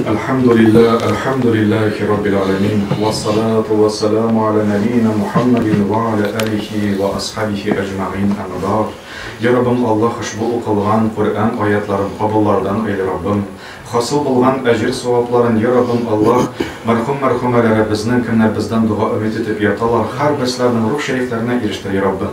Elhamdülillahi Rabbil alemin. Ve salatu ve selamu ala nebiyyina Muhammedin ve ala alihi ve ashabihi ecma'in emrah. Ya Rabbim Allah bu okulan Kur'an ayetlerin kabullardan eyle Rabbim. Hasıl bulgan ecir sevapların ya Rabbim Allah merhumelere bizden kimler bizden dua ümit edip yatalar her beslerinin ruh şeriflerine eriştir ya Rabbim.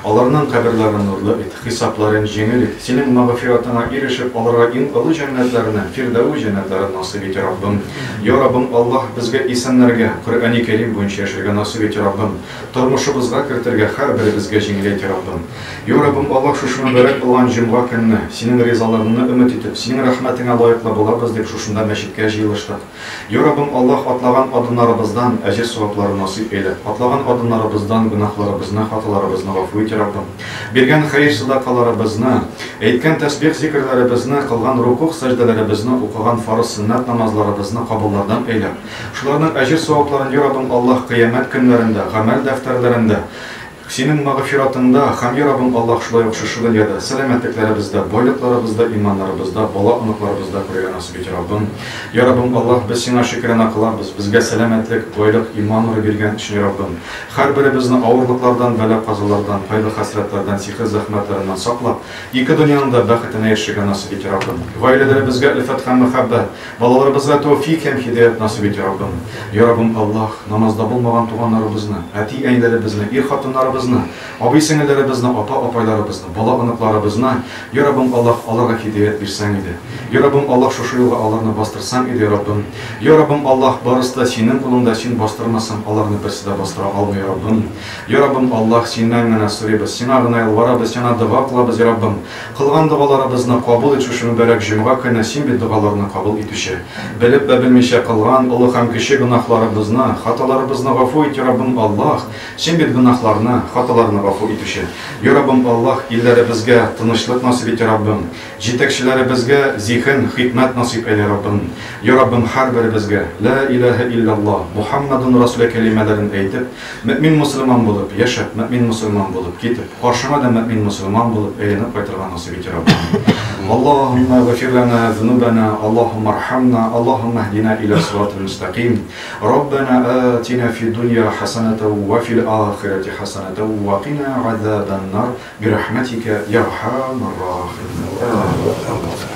Onların kabirlerini nurlu et, hesaplarını cemil et, senin mağfiratına erişip onlara in alı cennetlerine, firdevs cennetlerine nasip et ya Rabbim. Ya Rabbim Allah bizge insanlarga Kur'an-ı Kerim boyunca yaşarga nasip et ya Rabbim. Turmuşumuzga kirtirge her biri bizge cemil et ya Rabbim. Ya Rabbim Allah şu mübarek olan cümle gününü senin rızalarını ümit edip, senin rahmetine layıkla bulabız deyip şuşunda meşitke jıyılıştık. Ya Rabbim Allah atlagan adımlarımızdan ecir sevapları nasip eyle. Atlagan adımlarımızdan günahlarımızdan, hatalarımızdan gafur et ya Rabbim. Bergen hayır sadakalarımızdan, eytken tesbih zikirlerimizden, kılgan rukuk secdelerimizni, okugan farz sünnet namazlarımızdan kabullardan eyle. Şularının ecir sevaplarını ya Rabbim Allah kıyamet günlerinde, amel defterlerinde, senin mağfiratında, ham ya Rabbim Allah şulay okşuşuğun ya da selametliklerimizde, boylıklarımızda, imanlarımızda, bala anıklarımızda kuraya nasip et Rabbim. Ya Rabbim Allah biz sana şükrena kılarız, bizge selametlik, boyluk, imanları birgen için ya Rabbim. Her birimizni ağırlıklardan, bela kazalardan, paylı hasretlerden, sihir zahmetlerinden saklap, iki dünyanın da bakıtına erişige nasip et Rabbim. Aileleri bizge ilfet hem muhabbet, balalarımızga tevfik hem hidayet nasip et Rabbim. Ya Rabbim Allah namazda bulmagan tuğanlarımızı, eti eynlerimizni, hatunlarımızı, abi singillerimizni, apaylarımızı, bala anıklarımızı, ya Rabbim Allah Allah'a hidayet versen idi. Ya Rabbim Allah şu yolga Allah'ını bastırsan idi ya Rabbim. Ya Rabbim Allah barısta senin kulunda sen bastırmasan Allah'ını birisi de bastıra almıyor Rabbim. Ya Rabbim Allah senden mene sürübüz, sen ağına yalvarabız, sana dua kılabız ya Rabbim. Kılgan dualarımızını kabul et şu mübarek cümle günü sen bir dualarını kabul etüşe. Bilip ve bilmişe kılgan ulu hem kişi günahlarımızını, hatalarımızını gafur et ya Rabbim Allah. Sen bir günahlarını, hatalarını gafur etüşe. Ya Rabbim Allah illerimizge tınışlık nasip et ya Rabbim. Jitekçilerimizge zihin, hikmet nasip eyle Rabbim. Ya Rabbim her birimizge La ilahe illallah Muhammedun Resulü kelimelerini eğitip mümin Müslüman bulup yaşap, mümin Müslüman bulup gidip karşıma da mümin Müslüman bulup eğlenip kaytırgan nasip et ya Rabbim. Allahümme gafir lana zunubana, Allahümme arhamna, Allahümme ehdina ila sıratul müstakim. Rabbena atina fi dunya hasaneten ve fil ahireti hasaneten ve qina azaben nar. Birahmetike ya arhamar rahimin.